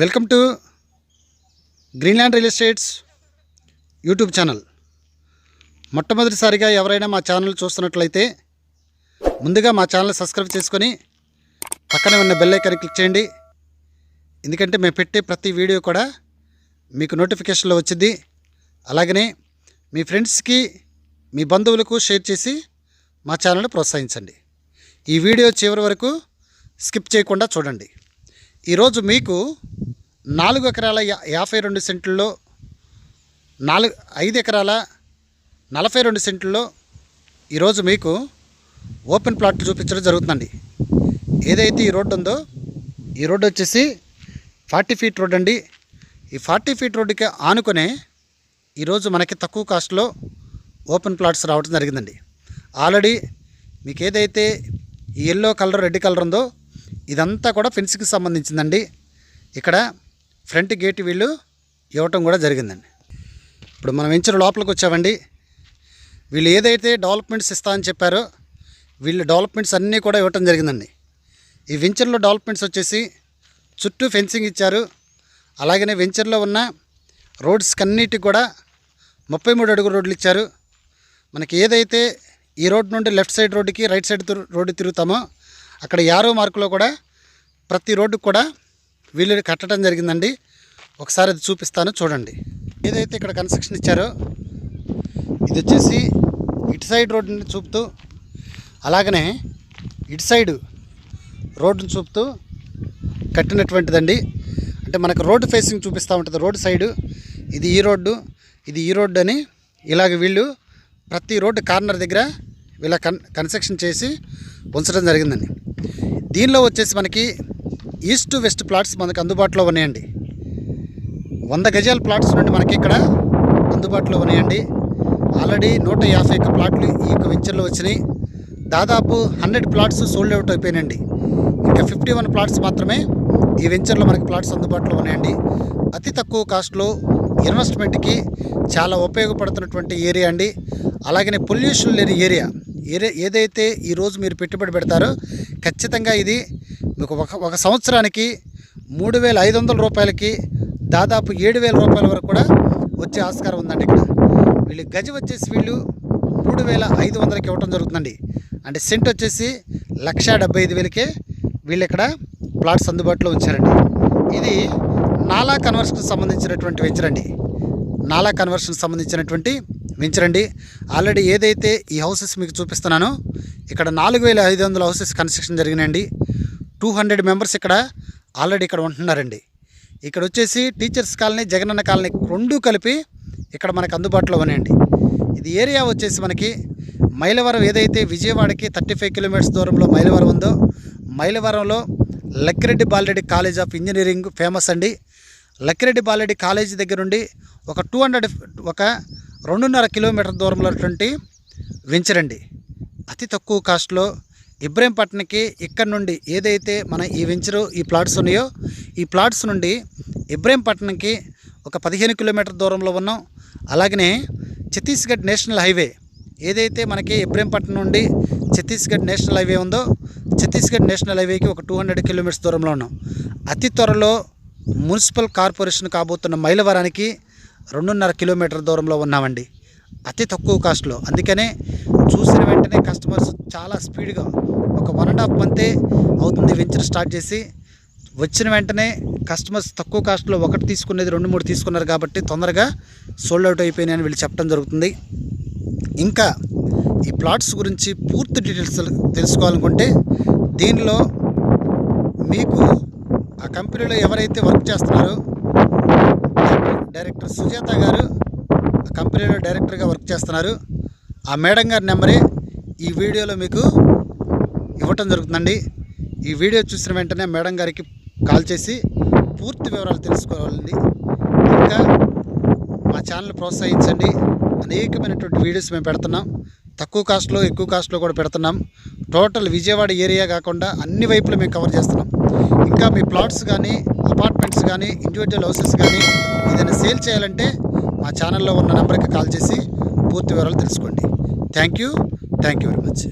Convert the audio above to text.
Welcome to Greenland real estates YouTube channel. మొట్టమొదటిసారిగా ఎవరైనా మా ఛానల్ చూస్తున్నట్లయితే ముందుగా మా ఛానల్ సబ్స్క్రైబ్ చేసుకొని పక్కనే ఉన్న బెల్ ఐకాన్ క్లిక్ చేయండి. ఎందుకంటే మేము పెట్టే ప్రతి వీడియో కూడా మీకు నోటిఫికేషన్లో వచ్చింది. అలాగనే మీ ఫ్రెండ్స్కి మీ బంధువులకు షేర్ చేసి మా ఛానల్ని ప్రోత్సహించండి. ఈ వీడియో చివరి వరకు స్కిప్ చేయకుండా చూడండి. ఈరోజు మీకు 4 ఎకరాల 52 సెంట్లలో 5 ఎకరాల 42 సెంట్లలో ఈరోజు మీకు ఓపెన్ ప్లాట్లు చూపించడం జరుగుతుందండి. ఏదైతే ఈ రోడ్డు ఉందో ఈ రోడ్డు వచ్చేసి 40 ఫీట్ రోడ్ అండి. ఈ 40 ఫీట్ రోడ్డుకి ఆనుకునే ఈరోజు మనకి తక్కువ కాస్ట్లో ఓపెన్ ప్లాట్స్ రావడం జరిగిందండి. ఆల్రెడీ మీకు ఏదైతే ఈ ఎల్లో కలర్ రెడ్ కలర్ ఉందో ఇదంతా కూడా ఫెన్స్కి సంబంధించిందండి. ఇక్కడ ఫ్రంట్ గేట్ వీళ్ళు ఇవ్వటం కూడా జరిగిందండి. ఇప్పుడు మనం వెంచర్ లోపలికి వచ్చామండి. వీళ్ళు ఏదైతే డెవలప్మెంట్స్ ఇస్తా అని చెప్పారో వీళ్ళు డెవలప్మెంట్స్ అన్నీ కూడా ఇవ్వటం జరిగిందండి. ఈ వెంచర్లో డెవలప్మెంట్స్ వచ్చేసి చుట్టూ ఫెన్సింగ్ ఇచ్చారు. అలాగనే వెంచర్లో ఉన్న రోడ్స్కి అన్నిటికి కూడా 33 అడుగు రోడ్లు ఇచ్చారు. మనకి ఏదైతే ఈ రోడ్ నుండి లెఫ్ట్ సైడ్ రోడ్డుకి రైట్ సైడ్ రోడ్డు తిరుగుతామో అక్కడ యారో మార్కులో కూడా ప్రతి రోడ్డుకు కూడా వీళ్ళు కట్టడం జరిగిందండి. ఒకసారి అది చూపిస్తాను చూడండి. ఏదైతే ఇక్కడ కన్స్ట్రక్షన్ ఇచ్చారో ఇది వచ్చేసి ఇటు సైడ్ రోడ్డుని చూపుతూ అలాగనే ఇటు సైడు రోడ్డుని చూపుతూ కట్టినటువంటిదండి. అంటే మనకు రోడ్డు ఫేసింగ్ చూపిస్తూ ఉంటుంది. రోడ్డు సైడు ఇది ఈ రోడ్డు, ఇది ఈ రోడ్డు అని ఇలాగ వీళ్ళు ప్రతి రోడ్డు కార్నర్ దగ్గర వీళ్ళ కన్స్ట్రక్షన్ చేసి ఉంచడం జరిగిందండి. దీనిలో వచ్చేసి మనకి ఈస్ట్ వెస్ట్ ప్లాట్స్ మనకు అందుబాటులో ఉన్నాయండి. 100 గజాల ప్లాట్స్ నుండి మనకి ఇక్కడ అందుబాటులో ఉన్నాయండి. ఆల్రెడీ 151 ప్లాట్లు ఈ యొక్క వెంచర్లో వచ్చినాయి. దాదాపు 100 ప్లాట్స్ సోల్డ్ అవుట్ అయిపోయినాయండి. ఇంకా 51 ప్లాట్స్ మాత్రమే ఈ వెంచర్లో మనకి ప్లాట్స్ అందుబాటులో ఉన్నాయండి. అతి తక్కువ కాస్ట్లో ఇన్వెస్ట్మెంట్కి చాలా ఉపయోగపడుతున్నటువంటి ఏరియా అండి. అలాగనే పొల్యూషన్ లేని ఏరియా ఏదైతే ఈరోజు మీరు పెట్టుబడి పెడతారో ఖచ్చితంగా ఇది మీకు ఒక సంవత్సరానికి 3,500 రూపాయలకి దాదాపు 7,000 రూపాయల వరకు కూడా వచ్చే ఆస్కారం ఉందండి. ఇక్కడ వీళ్ళు గజం వచ్చేసి వీళ్ళు 3,500కి ఇవ్వటం జరుగుతుందండి. అంటే సెంట్ వచ్చేసి 1,75,000కే వీళ్ళు ఇక్కడ ప్లాట్స్ అందుబాటులో ఉంచారండి. ఇది నాలా కన్వర్షన్కి సంబంధించినటువంటి వెంచర్ అండి. నాలా కన్వర్షన్ సంబంధించినటువంటి వెంచర్ అండి. ఆల్రెడీ ఏదైతే ఈ హౌసెస్ మీకు చూపిస్తున్నానో ఇక్కడ 4,500 హౌసెస్ కన్స్ట్రక్షన్ జరిగినాయండి. 200 మెంబర్స్ ఇక్కడ ఆల్రెడీ ఇక్కడ ఉంటున్నారండి. ఇక్కడ వచ్చేసి టీచర్స్ కాలనీ, జగనన్న కాలనీ రెండు కలిపి ఇక్కడ మనకు అందుబాటులో ఉన్నాయండి. ఇది ఏరియా వచ్చేసి మనకి మైలవరం ఏదైతే విజయవాడకి 35 కిలోమీటర్స్ దూరంలో మైలవరం ఉందో మైలవరంలో Lakireddy Balireddy college of engineering famous అండి. లక్కిరెడ్డి బాలరెడ్డి కాలేజీ దగ్గర నుండి ఒక 2.5 కిలోమీటర్ దూరంలో ఉన్నటువంటి వెంచర్ అండి. అతి తక్కువ కాస్ట్లో ఇబ్రహీంపట్నంకి ఇక్కడ నుండి ఏదైతే మన ఈ వెంచరు ఈ ప్లాట్స్ ఉన్నాయో ఈ ప్లాట్స్ నుండి ఇబ్రహీంపట్నంకి ఒక 15 కిలోమీటర్ దూరంలో ఉన్నాం. అలాగనే ఛత్తీస్గఢ్ నేషనల్ హైవే ఏదైతే మనకి ఇబ్రహీంపట్నం నుండి ఛత్తీస్గఢ్ నేషనల్ హైవే ఉందో ఛత్తీస్గఢ్ నేషనల్ హైవేకి ఒక 200 కిలోమీటర్స్ దూరంలో ఉన్నాం. అతి త్వరలో మున్సిపల్ కార్పొరేషన్ కాబోతున్న మైలవరానికి 2.5 కిలోమీటర్ దూరంలో ఉన్నామండి. అతి తక్కువ కాస్ట్లో. అందుకనే చూసిన వెంటనే కస్టమర్స్ చాలా స్పీడ్గా ఒక 1.5 మంతే అవుతుంది వెంచర్ స్టార్ట్ చేసి. వచ్చిన వెంటనే కస్టమర్స్ తక్కువ కాస్ట్లో ఒకటి తీసుకునేది 2-3 తీసుకున్నారు కాబట్టి తొందరగా సోల్డ్ అవుట్ అయిపోయినాయని వీళ్ళు చెప్పడం జరుగుతుంది. ఇంకా ఈ ప్లాట్స్ గురించి పూర్తి డీటెయిల్స్ తెలుసుకోవాలనుకుంటే దీనిలో మీకు ఆ కంపెనీలో ఎవరైతే వర్క్ చేస్తున్నారో డైరెక్టర్ సుజాత గారు ఆ కంపెనీలో డైరెక్టర్గా వర్క్ చేస్తున్నారు. ఆ మేడం గారి నెంబరే ఈ వీడియోలో మీకు ఇవ్వటం జరుగుతుందండి. ఈ వీడియో చూసిన వెంటనే మేడం గారికి కాల్ చేసి పూర్తి వివరాలు తెలుసుకోవాలండి. ఇంకా మా ఛానల్ ప్రోత్సహించండి. అనేకమైనటువంటి వీడియోస్ మేము పెడుతున్నాం. తక్కువ కాస్ట్లో ఎక్కువ కాస్ట్లో కూడా పెడుతున్నాం. టోటల్ విజయవాడ ఏరియా కాకుండా అన్ని వైపులు మేము కవర్ చేస్తున్నాం. ఇంకా మీ ప్లాట్స్ కానీ అపార్ట్మెంట్స్ కానీ ఇండివిజువల్ హౌసెస్ కానీ ఏదైనా సేల్ చేయాలంటే మా ఛానల్లో ఉన్న నెంబర్కి కాల్ చేసి పూర్తి వివరాలు తెలుసుకోండి. Thank you very much.